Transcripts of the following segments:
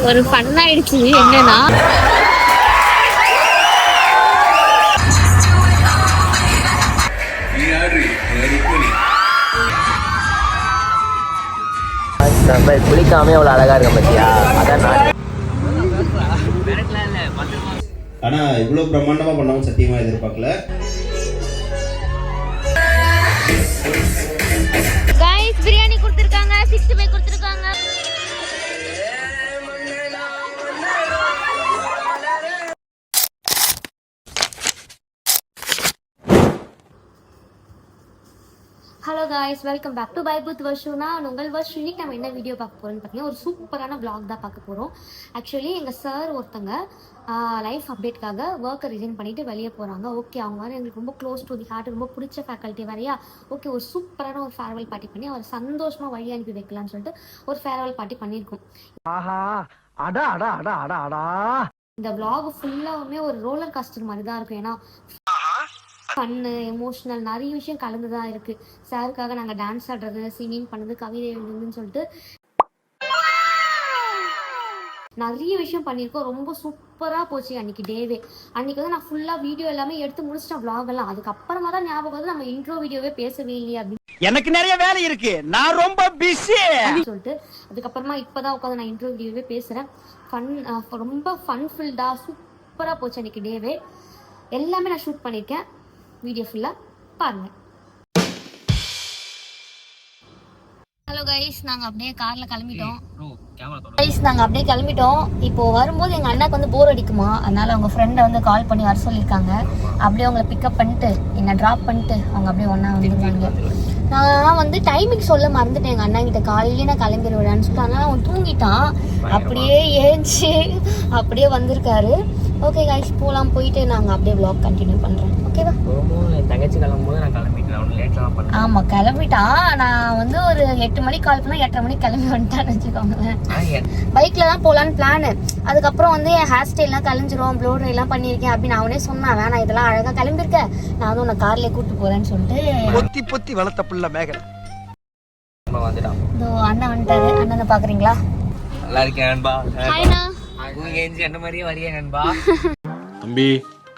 ஒரு ஃபன் ஆயிடுச்சு. என்னன்னா குளிக்காம அவ்வளவு அழகா இருக்க பத்தியா? அதான் ஆனா இவ்வளவு பிரம்மாண்டமா பண்ணவும் சத்தியமா எதிர்பார்க்கல. गाइस பிரியாணி கொடுத்திருக்காங்க, 65 கொடுத்திருக்காங்க. Hello guys, welcome back to பை புத் வர்ஷுனா உங்கள் வர்ஷு. இன்னைக்கு நம்ம என்ன வீடியோ பார்க்க போகிறோம்னு பார்த்தீங்கன்னா ஒரு சூப்பரான vlog தான் பார்க்க போகிறோம். ஆக்சுவலி எங்கள் சார் ஒருத்தங்க லைஃப் அப்டேட்காக ஒர்க்கை ரிசைன் பண்ணிவிட்டு வெளியே போகிறாங்க. ஓகே, அவங்க வேறு எங்களுக்கு ரொம்ப க்ளோஸ் டு தி ஹார்ட், ரொம்ப பிடிச்ச ஃபேக்கல்ட்டி வேறையா. ஓகே, ஒரு சூப்பரான ஒரு ஃபேர்வெல் பார்ட்டி பண்ணி அவர் சந்தோஷமாக வழி அனுப்பி வைக்கலாம்னு சொல்லிட்டு ஒரு ஃபேர்வெல் பார்ட்டி பண்ணியிருக்கோம். இந்த vlog ஃபுல்லாகவுமே ஒரு ரோலர் காஸ்டர் மாதிரி தான் இருக்கும். ஏன்னா ஃபன்னு, எமோஷ்னல் நிறைய விஷயம் கலந்து தான் இருக்குது. சாருக்காக நாங்கள் டான்ஸ் ஆடுறது, சிங்கிங் பண்ணது, கவிதை எழுதுன்னு சொல்லிட்டு நிறைய விஷயம் பண்ணியிருக்கோம். ரொம்ப சூப்பராக போச்சு அன்றைக்கி டேவே. அன்றைக்கி வந்து நான் ஃபுல்லாக வீடியோ எல்லாமே எடுத்து முடிச்சிட்டேன் vlog எல்லாம். அதுக்கப்புறமா தான் ஞாபகம் வந்து நம்ம இன்ட்ரோ வீடியோவே பேசவே இல்லையா அப்படின்னு எனக்கு நிறைய வேலை இருக்கு, நான் ரொம்ப பிஸி சொல்லிட்டு அதுக்கப்புறமா இப்போதான் உட்காந்து நான் இன்ட்ரோ வீடியோவே பேசுகிறேன். ஃபன், ரொம்ப ஃபன் ஃபில்டாக சூப்பராக போச்சு அன்றைக்கி டேவே. எல்லாமே நான் ஷூட் பண்ணியிருக்கேன். வீடியோ ஃபுல்லாக பாருங்கள். ஹலோ கைஸ், நாங்கள் அப்படியே காரில் கிளம்பிட்டோம். இப்போ வரும்போது எங்கள் அண்ணாக்கு வந்து போர் அடிக்குமா, அதனால அவங்க ஃப்ரெண்டை வந்து கால் பண்ணி வர சொல்லியிருக்காங்க. அப்படியே அவங்கள பிக்கப் பண்ணிட்டு என்னை ட்ராப் பண்ணிட்டு அவங்க அப்படியே ஒன்றா வந்துருவாங்க. நான் வந்து டைமிங் சொல்ல மறந்துட்டேன் எங்கள் அண்ணா கிட்ட. காலையிலேயே நான் கிளம்பிடுவேன்னு சொல்லிட்டு, அதனால் அவன் தூங்கிட்டான். அப்படியே ஏஞ்சி அப்படியே வந்திருக்காரு. ஓகே கைஸ், போகலாம். போயிட்டு நாங்கள் அப்படியே vlog கண்டினியூ பண்ணுறேன். ஓகேவா? என் தங்கச்சி கிளம்பும்போது நான் கிளம்பிட்டேன். ஆமாம், கிளம்பிட்டான். நான் வந்து ஒரு 8 மணிக்கு கால் பண்ணால் 8:30 மணிக்கு கிளம்பி வந்துட்டான்னு வச்சுக்கோங்களேன். பைக்கில் தான் போகலான்னு பிளானு. அதுக்கப்புறம் வந்து என் ஹேர் ஸ்டைல்லாம் கலைஞ்சிரும், ப்ளோ ட்ரை எல்லாம் பண்ணியிருக்கேன் அப்படின்னு அவனே சொன்னான். வேணாம், இதெல்லாம் அழகாக கிளம்பியிருக்கேன், நான் வந்து உன்னை கார்லேயே கூப்பிட்டு போகிறேன்னு சொல்லிட்டு பொத்தி பொத்தி வளர்த்த பிள்ளை மேகலை வந்துட்டான். இதோ அண்ணன் வந்துட்டாரு. அண்ணனை பார்க்குறீங்களா? நல்லா இருக்கேன் நண்பா. ஹாய்ண்ணா. என்ன மாதிரியே வரியா நண்பா? தம்பி,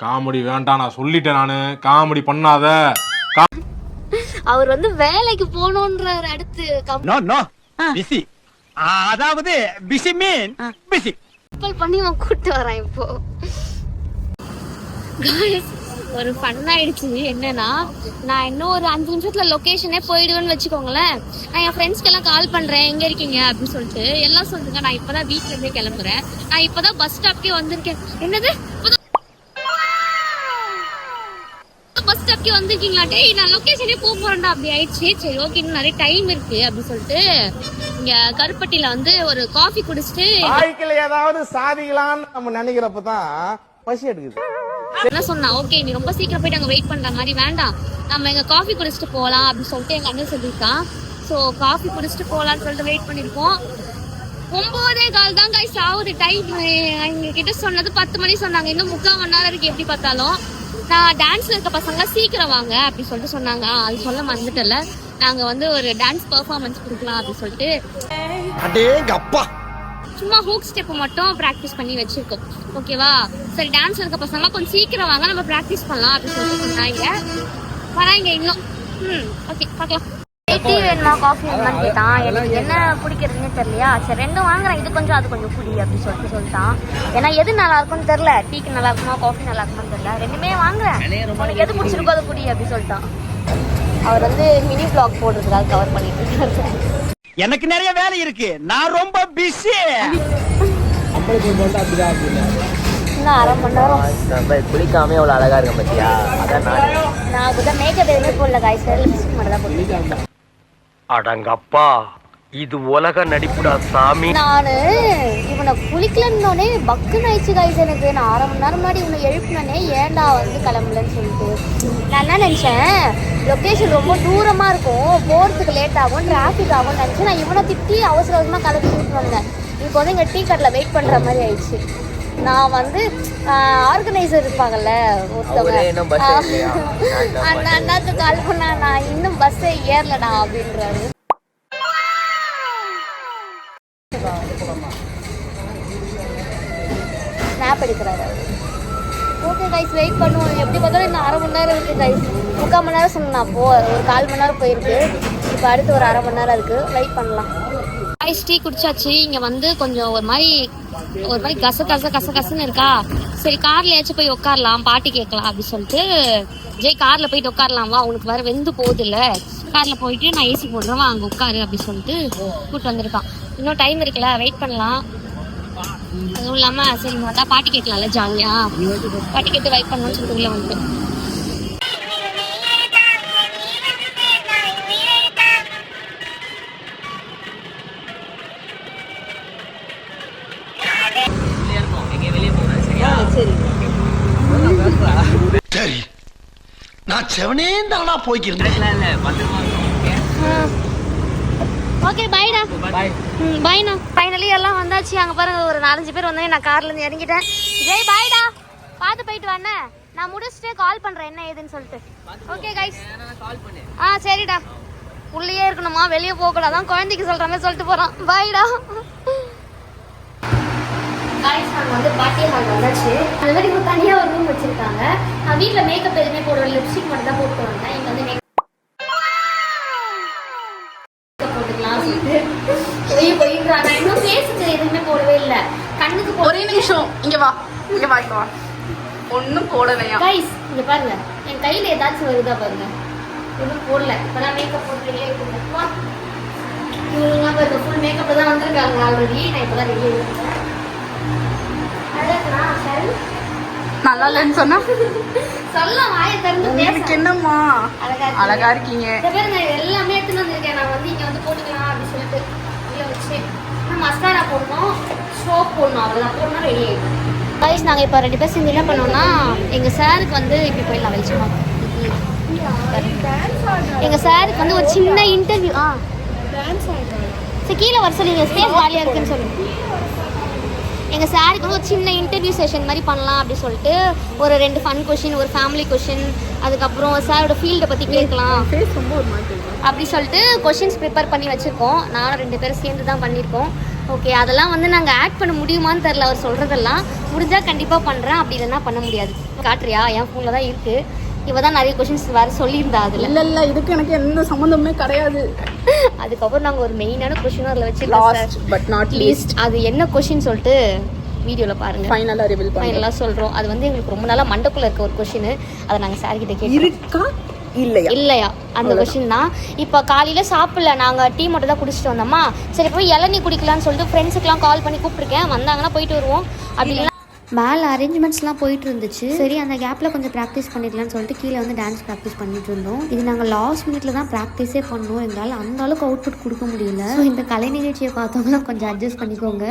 காமெடி வேண்டாம், நான் சொல்லிட்டேன். நானு காமெடி பண்ணாத. அவர் வந்து வேலைக்கு போகணுன்றாரு. அடுத்து பிஸி, அதாவது பிஸி மீன் பிஸி கப்பல் பண்ணி அவன் கூப்பிட்டு வரான். இப்போ ஒரு ஃபன் ஆயிடுச்சு. என்னன்னா, நான் இன்னும் ஒரு 5 நிமிஷத்துல லொகேஷனே போயிடுவேன்னு வச்சுக்கோங்களேன். நான் என் ஃப்ரெண்ட்ஸ்க்கு எல்லாம் கால் பண்றேன், எங்க இருக்கீங்க அப்படின்னு சொல்லிட்டு. எல்லாம் சொல்லுங்க, நான் இப்பதான் வீட்டுல இருந்தே கிளம்புறேன், நான் இப்பதான் பஸ் ஸ்டாப்கே வந்திருக்கேன். என்னது, பஸ் ஸ்டாப்கே வந்திருக்கீங்களா? டேய், நான் லொகேஷனே போறேன்டா அப்படி ஆயிடுச்சு. சரி ஓகே, இன்னும் நிறைய டைம் இருக்கு அப்படின்னு சொல்லிட்டு இங்க கருப்பட்டியில வந்து ஒரு காஃபி குடிச்சிட்டு ஏதாவது சாதிக்கலாம்னு நம்ம நினைக்கிறப்பதான் பசி எடுக்குது. என்ன சொன்னா, ஓகே நீ ரொம்ப சீக்கிரம் போயிட்டு அங்க வெயிட் பண்ற மாதிரி வேண்டாம், நம்ம எங்க காஃபி குடிச்சிட்டு போகலாம் அப்படின்னு சொல்லிட்டு எங்க அண்ணன் சொல்லியிருக்கான். ஸோ காஃபி குடிச்சிட்டு போகலான்னு சொல்லிட்டு வெயிட் பண்ணிருக்கோம். 9:15 தான் கைஸ் ஆகுது டைம். எங்க கிட்ட சொன்னது 10 மணி சொன்னாங்க. இன்னும் 3/4 மணி நேரம் இருக்கு. எப்படி பார்த்தாலும் நான் டான்ஸ்ல இருக்க பசங்க சீக்கிரம் வாங்க அப்படின்னு சொல்லிட்டு சொன்னாங்க. அது சொல்ல மறந்துட்டல. நாங்க வந்து ஒரு டான்ஸ் பெர்ஃபார்மன்ஸ் கொடுக்கலாம் அப்படின்னு சொல்லிட்டு சும்மா ஹூக் ஸ்டெப் மட்டும் பிராக்டிஸ் பண்ணி வச்சிருக்கோம். ஓகேவா? சரி, டான்ஸ்ல இருக்க பசங்க கொஞ்சம் சீக்கிரம் வாங்க, நம்ம பிராக்டிஸ் பண்ணலாம் அப்படின்னு சொல்லிட்டு சொன்னாங்க. வராங்க இன்னும். ஓகே, பார்க்கலாம். டீ வேணுமா காஃபி வேணுமான்னு கேட்டான். எனக்கு என்ன பிடிக்கிறதுன்னு தெரியலையா. சரி, ரெண்டும் வாங்குறேன், இது கொஞ்சம் அது கொஞ்சம் குடி அப்படின்னு சொல்லிட்டான். ஏன்னா எது நல்லா இருக்கும்னு தெரியல, டீக்கு நல்லா இருக்குமா காஃபி நல்லா இருக்குமான்னு தெரியல. ரெண்டுமே வாங்குறேன், உனக்கு எது பிடிச்சிருக்கோ அதை குடி அப்படின்னு சொல்லிட்டான். அவர் வந்து மினி vlog போடுறதுக்காக கவர் பண்ணிட்டு இருக்காரு. எனக்கு நிறைய வேலை இருக்கு, நான் ரொம்ப பிஸி. இன்னும் 1/2 மணி நேரம். குளிக்காம அவ்வளவு அழகா இருக்க பத்தியா? அதான் நான் அப்பதான் மேக்கப் எதுவுமே போடல காய்ஸ், லிப்ஸ்டிக் மட்டும் தான் போட்டுருக்கேன். அடங்கப்பா, இது உலக நடிப்புடா சாமி. நானு இவனை குளிக்கலன்னே பக்குன்னு ஆயிடுச்சு காய்ஸ் எனக்கு. நான் 1/2 மணி நேரம் முன்னாடி இவனை எழுப்பினே ஏன்டா வந்து கிளம்பலன்னு சொல்லிட்டு. நான் என்ன நினைச்சேன், லொக்கேஷன் ரொம்ப தூரமா இருக்கும், போறதுக்கு லேட் ஆகும், டிராஃபிக் ஆகும்னு நினைச்சேன். நான் இவனை திட்டி அவசர அவசரமா கிளம்பி கூப்பிட்டு வந்தேன். இப்போ வந்து இங்க டீ கடையில் வெயிட் பண்ற மாதிரி ஆயிடுச்சு. நான் வந்து ஆர்கனைசர் இருப்பாங்கல்ல ஒருத்தவங்க, அந்த அண்ணாக்கு கால் பண்ணா, நான் இன்னும் பஸ்ஸே ஏறலடா அப்படின்றாரு. கேப் எடுக்கிறாரு அவர். ஓகே கைஸ், வெயிட் பண்ணுவோம். எப்படி பார்த்தாலும் இன்னும் 1/2 மணி நேரம் இருக்குது கைஸ். 3/4 மணி நேரம் சொன்னா அப்போது ஒரு 1/4 மணி நேரம் போயிருக்கு. இப்போ அடுத்து ஒரு 1/2 மணி நேரம் இருக்குது, வெயிட் பண்ணலாம். கைஸ் டீ குடிச்சாச்சு. இங்கே வந்து கொஞ்சம் ஒரு மாதிரி கசன்னு இருக்கா. சரி கார்லயாச்சும் போய் உட்காரலாம், பாட்டு கேட்கலாம் அப்படின்னு சொல்லிட்டு ஜெய் காரில் போயிட்டு உட்காரலாம் வா, உனக்கு வேறு வெந்து போகுது இல்லை, காரில் போயிட்டு நான் ஏசி போடுறேன் அங்கே உட்காரு அப்படின்னு சொல்லிட்டு கூப்பிட்டு வந்திருக்கான். இன்னும் டைம் இருக்குல்ல, வெயிட் பண்ணலாம். அதுவும் இல்லாமல் சரி வந்தா பாட்டு கேட்கலாம்ல, ஜாலியாக பாட்டு கேட்டு வெயிட் பண்ணணும்னு சொல்லிட்டு உள்ள வந்து சரி நான் செவனே தானா போய்க்கிறேன். ஓகே பாய்டா. பாய்ண்ணா. ஃபைனலி எல்லாம் வந்தாச்சு. அங்கே பாருங்க ஒரு 4-5 பேர் வந்தாங்க. நான் கார்லேருந்து இறங்கிட்டேன். ஜெய் பாய்டா, பார்த்து போயிட்டு வாண்ணே. நான் முடிச்சுட்டு கால் பண்ணுறேன் என்ன ஏதுன்னு சொல்லிட்டு. ஓகே கைஸ், சரிடா. உள்ளேயே இருக்கணுமா, வெளியே போகக்கூடாதான், குழந்தைக்கு சொல்கிற மாதிரி சொல்லிட்டு போகிறான். பாய்டா. காய்ஸ் நாங்கள் வந்து பார்ட்டி ஹால் வந்தாச்சு. அது மாதிரி இப்போ தனியாக ஒரு ரூம் வச்சுருக்காங்க. நான் வீட்டில் மேக்கப் எதுவுமே போடுவேன், லிப்ஸ்டிக் மட்டும் தான் போட்டு வந்தேன். இங்கே வந்து மேக்கப் போட்டுக்கலாம் சொல்லிட்டு போயிடுறாங்க. இன்னும் ஃபேஸுக்கு எதுவுமே போடவே இல்லை, கண்ணுக்கு ஒரே நிமிஷம் இங்கே வா ஒன்றும் போடலையா கைஸ். இங்கே பாருங்க, என் கையில் ஏதாச்சும் வருதா பாருங்க. எதுவும் போடல. இப்போதான் மேக்கப் போட்டு ரெடியாக இருக்குவா. இவங்க பாருங்க ஃபுல் மேக்கப்பில் தான் வந்திருக்காங்க ஆல்ரெடி. நான் இப்போ தான் ரெடியாக இருக்கேன். நல்லா இல்லைன்னு சொன்னா சொல்லலாம், வாயை திறந்து உங்களுக்கு என்னம்மா அழகா இருக்கீங்க. எல்லாமே எடுத்துன்னு வந்திருக்கேன். நான் வந்து இங்க வந்து போட்டுக்கலாம் அப்படின்னு சொல்லிட்டு உள்ள வச்சு மஸ்காரா போடணும், சோப் போடணும், அவ்வளோதான் போடணும், ரெடி ஆகிடும். கைஸ் நாங்கள் இப்போ 2 பேர் சேர்ந்து என்ன பண்ணோம்னா, எங்கள் சாருக்கு வந்து இப்படி போயிடலாம் வெளிச்சமா. எங்கள் சாருக்கு வந்து ஒரு சின்ன இன்டர்வியூ. சரி கீழே வர சொல்லுங்க, ஸ்பேஸ் காலியாக இருக்குன்னு சொல்லுங்க. எங்கள் சாருக்கு வந்து ஒரு சின்ன இன்டர்வியூ செஷன் மாதிரி பண்ணலாம் அப்படின்னு சொல்லிட்டு ஒரு 2 ஃபன் கொஷின், ஒரு ஃபேமிலி கொஷின், அதுக்கப்புறம் சாரோட ஃபீல்டை பற்றி கேட்கலாம் அப்படி சொல்லிட்டு கொஷின்ஸ் ப்ரிப்பேர் பண்ணி வச்சுருக்கோம். நானும் 2 பேரும் சேர்ந்து தான் பண்ணியிருக்கோம். ஓகே, அதெல்லாம் வந்து நாங்கள் ஆட் பண்ண முடியுமான்னு தெரில. அவர் சொல்கிறதெல்லாம் முடிஞ்சால் கண்டிப்பாக பண்ணுறேன், அப்படி இல்லைன்னா பண்ண முடியாது. காட்டுறியா? என் ஃபோனில் தான் இருக்குது. இவ தான் நிறைய கொஷின்ஸ் வேறு சொல்லியிருந்தா. அதில் இல்லை இதுக்கு எனக்கு எந்த சம்மந்தமே கிடையாது. அதுக்கப்புறம் நாங்கள் ஒரு மெயினான கொஷினும் அதில் வச்சு பட் நாட் லீஸ்ட் அது என்ன கொஷின் சொல்லிட்டு வீடியோவில் பாருங்கள். ஃபைனலாக சொல்கிறோம். அது வந்து எங்களுக்கு ரொம்ப நாளாக மண்டக்குள்ளே இருக்க ஒரு கொஷின். அதை நாங்கள் சார்கிட்ட கேட்க இல்லையா அந்த கொஷின் தான். இப்போ காலையில் சாப்பிடல, நாங்கள் டீ மட்டும் தான் குடிச்சிட்டு வந்தோமா. சரி போய் இளநீ குடிக்கலான்னு சொல்லிட்டு ஃப்ரெண்ட்ஸுக்கெலாம் கால் பண்ணி கூப்பிட்ருக்கேன். வந்தாங்கன்னா போயிட்டு வருவோம். அப்படி மேலே அரேஞ்ச்மெண்ட்ஸ்லாம் போயிட்டு இருந்துச்சு. சரி அந்த கேப்பில் கொஞ்சம் ப்ராக்டிஸ் பண்ணிக்கலாம்னு சொல்லிட்டு கீழே வந்து டான்ஸ் ப்ராக்டிஸ் பண்ணிட்டு இருந்தோம். இது நாங்கள் லாஸ்ட் மினிட்ல தான் ப்ராக்டிஸே பண்ணோம். எங்களால் அந்த அளவுக்கு அவுட்புட் கொடுக்க முடியல. ஸோ இந்த கலை நிகழ்ச்சியை பார்த்தவங்களாம் கொஞ்சம் அட்ஜஸ்ட் பண்ணிக்கோங்க.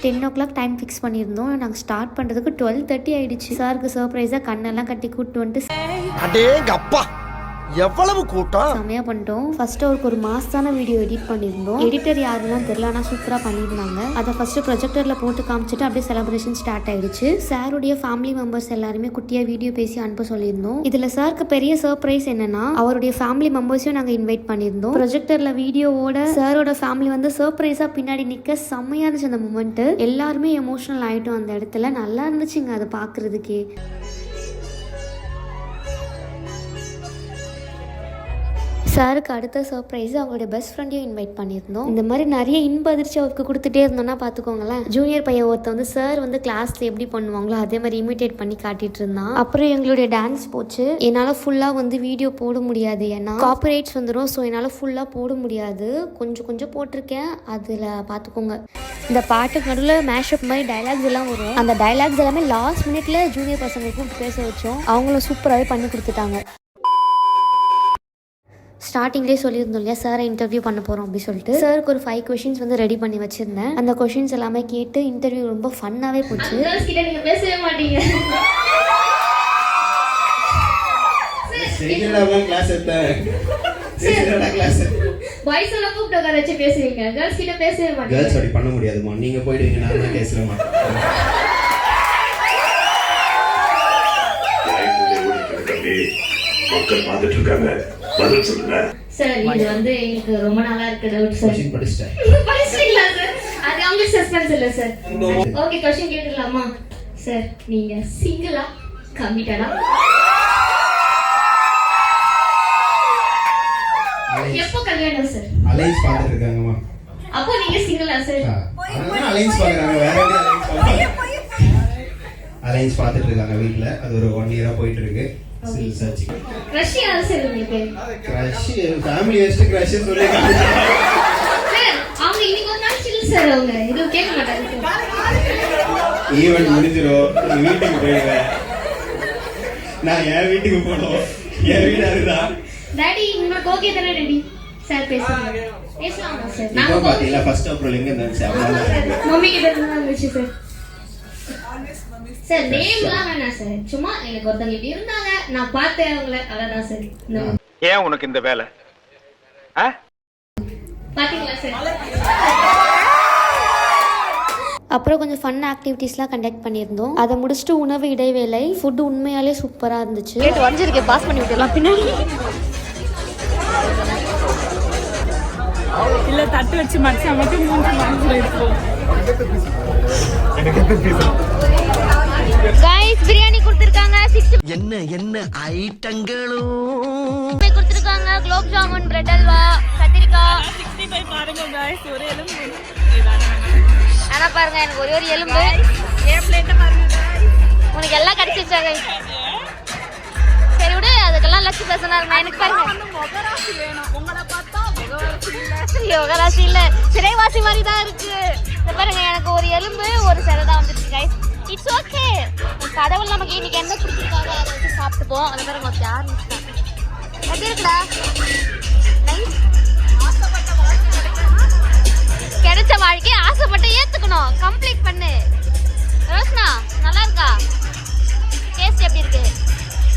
10 o'clock டைம் ஃபிக்ஸ் பண்ணியிருந்தோம். நாங்கள் ஸ்டார்ட் பண்ணுறதுக்கு 12:30 ஆயிடுச்சு. சாருக்கு சர்ப்ரைஸாக கண்ணெல்லாம் கட்டி கூப்பிட்டு வந்துட்டு எவ்வளவு கூட்டம் செம்மையாக பண்ணிட்டோம். ஃபர்ஸ்ட் அவருக்கு ஒரு மாசான வீடியோ எடிட் பண்ணியிருந்தோம். எடிட்டர் யாருலாம் தெரியல, ஆனால் சூப்பராக பண்ணியிருந்தாங்க. அதை ஃபர்ஸ்ட் ப்ரொஜெக்டரில் போட்டு காமிச்சிட்டு அப்படியே செலிப்ரேஷன் ஸ்டார்ட் ஆயிடுச்சு. சாருடைய ஃபேமிலி மெம்பர்ஸ் எல்லாருமே குட்டியாக வீடியோ பேசி அனுப்ப சொல்லியிருந்தோம். இதில் சாருக்கு பெரிய சர்ப்ரைஸ் என்னன்னா, அவருடைய ஃபேமிலி மெம்பர்ஸையும் நாங்கள் இன்வைட் பண்ணியிருந்தோம். ப்ரொஜெக்டரில் வீடியோவோட சாரோட ஃபேமிலி வந்து சர்ப்ரைஸாக பின்னாடி நிற்க செம்மையாக இருந்துச்சு அந்த மூமெண்ட். எல்லாருமே எமோஷனல் ஆகிட்டோம் அந்த இடத்துல. நல்லா இருந்துச்சுங்க அதை பார்க்குறதுக்கே. சாருக்கு அடுத்த சர்ப்ரைஸ் அவங்களுடைய பெஸ்ட் ஃப்ரெண்டையும் இன்வைட் பண்ணியிருந்தோம். இந்த மாதிரி நிறைய இன்ப அதிர்ச்சி அவருக்கு கொடுத்துட்டே இருந்தோம்னா பார்த்துக்கோங்களேன். ஜூனியர் பையன் ஒருத்த வந்து சார் வந்து கிளாஸ்ல எப்படி பண்ணுவாங்களோ அதே மாதிரி இமிட்டேட் பண்ணி காட்டிட்டு இருந்தான். அப்புறம் எங்களுடைய டான்ஸ் போச்சு. என்னால் ஃபுல்லாக வந்து வீடியோ போட முடியாது, ஏன்னா காப்பிரைட்ஸ் வந்துடும். ஸோ என்னால் ஃபுல்லாக போட முடியாது, கொஞ்சம் போட்டிருக்கேன். அதில் பார்த்துக்கோங்க. இந்த பாட்டுக்கு நடுவில் மேஷப் மாதிரி டைலாக்ஸ் எல்லாம் வரும். அந்த டைலாக்ஸ் எல்லாமே லாஸ்ட் மினிட்ல ஜூனியர் பசங்களுக்கும் பேச வச்சோம். அவங்களும் சூப்பராகவே பண்ணி கொடுத்துட்டாங்க. ஸ்டார்டிங்லேயே சொல்லியிருந்தோம் இல்லையா, சாரை இன்டர்வியூ பண்ண போகிறோம் அப்படின்னு சொல்லிட்டு. சாருக்கு ஒரு 5 கொஷின்ஸ் வந்து ரெடி பண்ணி வச்சுருந்தேன். அந்த கொஷின்ஸ் எல்லாமே கேட்டு இன்டர்வியூ ரொம்ப ஃபன்னாகவே போச்சு. நீங்கள் பேசவே மாட்டீங்க. பாய்ஸ் எல்லாம் கூப்பிட்டு உட்கார வச்சு பேசுவீங்க, கேர்ள்ஸ் கிட்ட பேசவே மாட்டீங்க. கேர்ள்ஸ் அப்படி பண்ண முடியாதுமா, நீங்கள் போயிடுவீங்க, நான் தான் பேச மாட்டேன். மக்கள் பார்த்துட்டு இருக்காங்க, பதில் சொல்லுங்க சார். இது வந்து எங்களுக்கு ரொம்ப நாளா இருக்க டவுட் சார். படிச்சிட்டேன். படிச்சிட்டீங்களா சார்? அது அவங்களுக்கு சஸ்பென்ஸ் இல்ல சார். ஓகே क्वेश्चन கேட்கலாமா சார்? நீங்க சிங்கிளா கமிட்டடா? எப்போ கல்யாணம் சார்? அலைன்ஸ் பார்த்துட்டு இருக்காங்கம்மா. அப்போ நீங்க சிங்கிளா சார்? அலைன்ஸ் பார்க்குறாங்க, வேற அலைன்ஸ் பார்த்துட்டு இருக்காங்க வீட்டில். அது ஒரு 1 இயரா போயிட்டு இருக்கு. Still searching. கிரஷ் யாரு சார் உங்களுக்கு? கிரஷ் ஃபேமிலி வெஸ்ட் கிரஷ் சொல்லிருக்காங்க சார். அவங்க இன்னைக்கு ஒரு நாள் சில் சார். அவங்க இது கேட்க மாட்டாங்க சார். ஈவென்ட் முடிஞ்சிரும், நீ வீட்டுக்கு போயிடுவேன். நான் என் வீட்டுக்கு போகணும். என் வீடு அதுதான். டாடி உங்களுக்கு ஓகே தானே? ரெடி சார் பேசலாமா சார்? இப்போ பாத்தீங்களா ஃபர்ஸ்ட் அப்ரோல் எங்க இருந்துச்சு? மம்மி கிட்ட இருந்து வந்துச்சு சார். சார் நேம்லாம் வேணாம் சார். சும்மா எனக்கு ஒருத்தங்க இப்படி இருந்தாங்க, நான் பார்த்தேன் அவங்கள, அவ்வளவுதான் சார். ஏன் உனக்கு இந்த வேலை? பாத்தீங்களா சார்? அப்புறம் கொஞ்சம் ஃபன் ஆக்டிவிட்டீஸ்லாம் கண்டக்ட் பண்ணியிருந்தோம். அதை முடிச்சுட்டு உணவு இடைவேளை. ஃபுட்டு உண்மையாலே சூப்பராக இருந்துச்சு. வரைஞ்சிருக்கேன், பாஸ் பண்ணி விட்டுலாம் பின்னாடி. இல்ல தட்டு வச்சு மச்சா மட்டும் 3 மார்க்ஸ் எடுப்போம். गाइस பிரியாணி கொடுத்திருக்காங்க. 60 என்ன ஐட்டங்களும் கொடுத்திருக்காங்க. குலோப் ஜாமுன், பிரெட் அல்வா, கத்திரிக்காய். 65 பாருங்க गाइस, ஒரே எலும்பு. ஆனா பாருங்க, எனக்கு ஒரே ஒரு எலும்பு. ஏன் பிளேட்ட பாருங்க गाइस. உனக்கு எல்லாம் கிடைச்சிச்சா गाइस? சரி விடு, அதுக்கெல்லாம் லட்ச பேசனா எனக்கு பாருங்க. முகராசி வேணும். உங்களை பார்த்தா முகராசி இல்ல. யோகராசி இல்ல, சிறைவாசி மாதிரி தான் இருக்கு. இந்த பாருங்க, எனக்கு ஒரு எலும்பு ஒரு சிறை தான் வந்துருச்சு गाइस. It's okay. கடவுள் நமக்கு இன்னைக்கு என்ன கொடுத்துருக்காங்க அதை வச்சு சாப்பிட்டுப்போம். அந்த பாருங்க ஒரு யார் எப்படி இருக்குடா? நைஸ். கிடைச்ச வாழ்க்கையை ஆசைப்பட்டு ஏத்துக்கணும். கம்ப்ளீட் பண்ணு ரோஸ்னா. நல்லா இருக்கா? டேஸ்ட் எப்படி இருக்கு?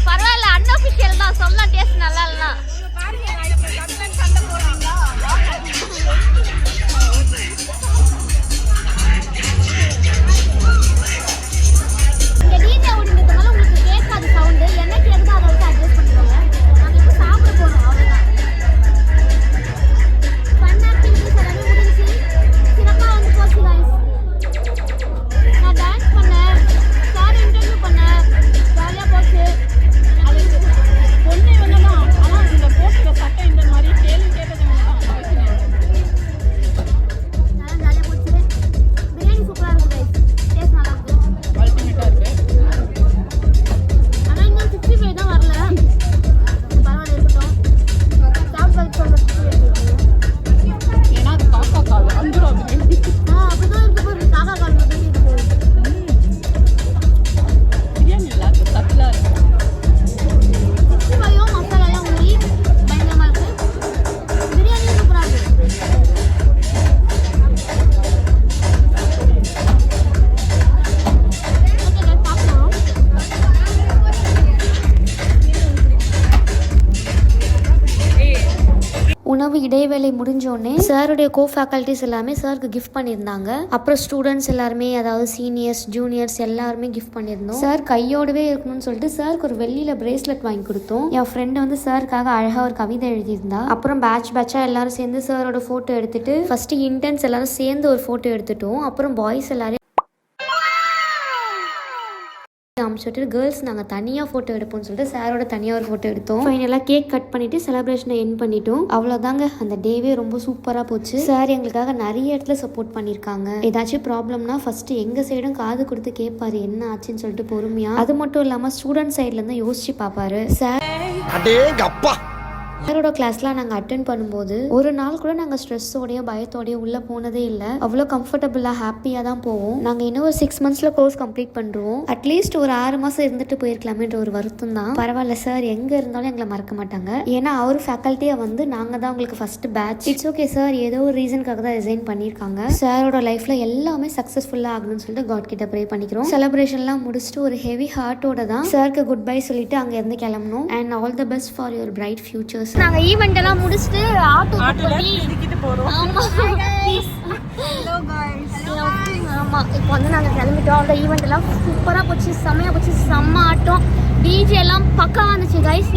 பரவாயில்ல, அன்அஃபிஷியல் தான், சொல்லலாம் டேஸ்ட் நல்லா இல்லைனா. இங்க டிஜே ஓடினதுனால உங்களுக்கு கேட்காது சவுண்டு. என்ன கேட்குதோ அதை வச்சு அட்ஜஸ்ட் பண்ணிக்கோங்க. நாங்கள் இப்போ சாப்பிட போகிறோம், அவ்வளோதான். ஃபன் ஆக்டிவிட்டிஸ் எல்லாமே முடிஞ்சு சிறப்பாக வந்து போச்சு गाइस. நான் டான்ஸ் பண்ணேன், சார் இன்டர்வியூ பண்ணேன், ஜாலியாக போச்சு. பொண்ணு வேணலாம். ஆனா இந்த போட்டுற சட்டை இந்த மாதிரி கேள்வி கேட்டது நல்லா ஜாலியாக போச்சு. பிரியாணி சூப்பராக இருக்கும் गाइस. டேஸ்ட் நல்லா இருக்கு. அல்டிமேட்டா இருக்கு. ஆனால் இன்னும் 65 தான் வரல. பரவாயில்ல, இருக்கட்டும். சாப்பிட்டு சொல்லுங்க. ஏன்னா அது காக்கா கால் வந்துடும். அது அப்படிதான் இருக்கு பாரு. காக்கா கால் மட்டும் இருக்கு. பிரியாணி நல்லா இருக்கு, சத்தலா இருக்கு. 65 மசாலாலாம் ஊறி பயங்கரமா இருக்கு. பிரியாணி சூப்பரா இருக்கு. ஓகே गाइस, சாப்பிடலாம். உணவு இடைவேளை முடிஞ்சோடனே சாருடைய கோ ஃபேக்கல்ட்டிஸ் எல்லாமே சாருக்கு கிஃப்ட் பண்ணியிருந்தாங்க. அப்புறம் ஸ்டூடெண்ட்ஸ் எல்லாருமே, அதாவது சீனியர்ஸ் ஜூனியர்ஸ் எல்லாருமே கிஃப்ட் பண்ணியிருந்தோம். சார் கையோடவே இருக்கணும்னு சொல்லிட்டு சாருக்கு ஒரு வெள்ளியில் பிரேஸ்லெட் வாங்கி கொடுத்தோம். என் ஃப்ரெண்டு வந்து சாருக்காக அழகாக ஒரு கவிதை எழுதியிருந்தா. அப்புறம் பேட்சாக எல்லாரும் சேர்ந்து சாரோட ஃபோட்டோ எடுத்துட்டு ஃபர்ஸ்ட் இன்டர்ன்ஸ் எல்லாரும் சேர்ந்து ஒரு ஃபோட்டோ எடுத்துட்டோம். அப்புறம் பாய்ஸ் எல்லாரும் சொல்லிட்டு கேர்ள்ஸ் நாங்கள் தனியாக ஃபோட்டோ எடுப்போம்னு சொல்லிட்டு சாரோட தனியாக ஒரு ஃபோட்டோ எடுத்தோம். ஃபைனலாக கேக் கட் பண்ணிட்டு செலிப்ரேஷனை எண்ட் பண்ணிட்டோம். அவ்வளோதாங்க, அந்த டேவே ரொம்ப சூப்பராக போச்சு. சார் எங்களுக்காக நிறைய இடத்துல சப்போர்ட் பண்ணியிருக்காங்க. ஏதாச்சும் ப்ராப்ளம்னா ஃபர்ஸ்ட் எங்கள் சைடும் காது கொடுத்து கேட்பாரு என்ன ஆச்சுன்னு சொல்லிட்டு பொறுமையா. அது மட்டும் இல்லாமல் ஸ்டூடெண்ட் சைட்லேருந்து யோசிச்சு பார்ப்பாரு. சார் சாரோட கிளாஸ்லாம் நாங்கள் அட்டென்ட் பண்ணும்போது ஒரு நாள் கூட நாங்கள் ஸ்ட்ரெஸ்ஸோடையோ பயத்தோடையோ உள்ளே போனதே இல்லை. அவ்வளோ கம்ஃபர்டபுளாக ஹாப்பியாக தான் போவோம். நாங்கள் இன்னும் ஒரு 6 monthsல கோர்ஸ் கம்ப்ளீட் பண்ணுறோம். அட்லீஸ்ட் ஒரு 6 மாதம் இருந்துட்டு போயிருக்கலாமேன்ற ஒரு வருத்தம் தான். பரவாயில்ல, சார் எங்கே இருந்தாலும் எங்களை மறக்க மாட்டாங்க. ஏன்னா அவர் ஃபேக்கல்ட்டியாக வந்து நாங்கள் தான் உங்களுக்கு first batch. It's okay sir, ஏதோ ஒரு ரீசனுக்காக தான் ரிசைன் பண்ணியிருக்காங்க. சாரோட லைஃப்பில் எல்லாமே சக்ஸஸ்ஃபுல்லாக ஆகணும்னு சொல்லிட்டு காட் கிட்ட ப்ரே பண்ணிக்கிறோம். செலிப்ரேஷன்லாம் முடிச்சுட்டு ஒரு ஹெவி ஹார்ட்டோட தான் சாருக்கு குட் பை சொல்லிட்டு அங்கே இருந்து கிளம்பணும். And all the best for your bright futures. நாங்க ஈவென்ட் எல்லாம் முடிச்சிட்டு ஆட்டோல திக்கிட்டு போறோம். ஆமா இப்போ வந்து நாங்க கிளம்பிட்டோம். அந்த ஈவெண்ட் எல்லாம் சூப்பரா போச்சு, செம்மையா போச்சு, செம்ம ஆட்டம். டிஜே எல்லாம் பக்கா வந்துச்சு गाइस.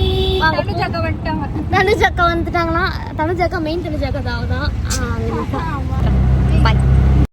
தனுஜாக்கா வந்துட்டாங்களாம். தனுஜாக்கா மெயின் தனுஜாக்கா தான்.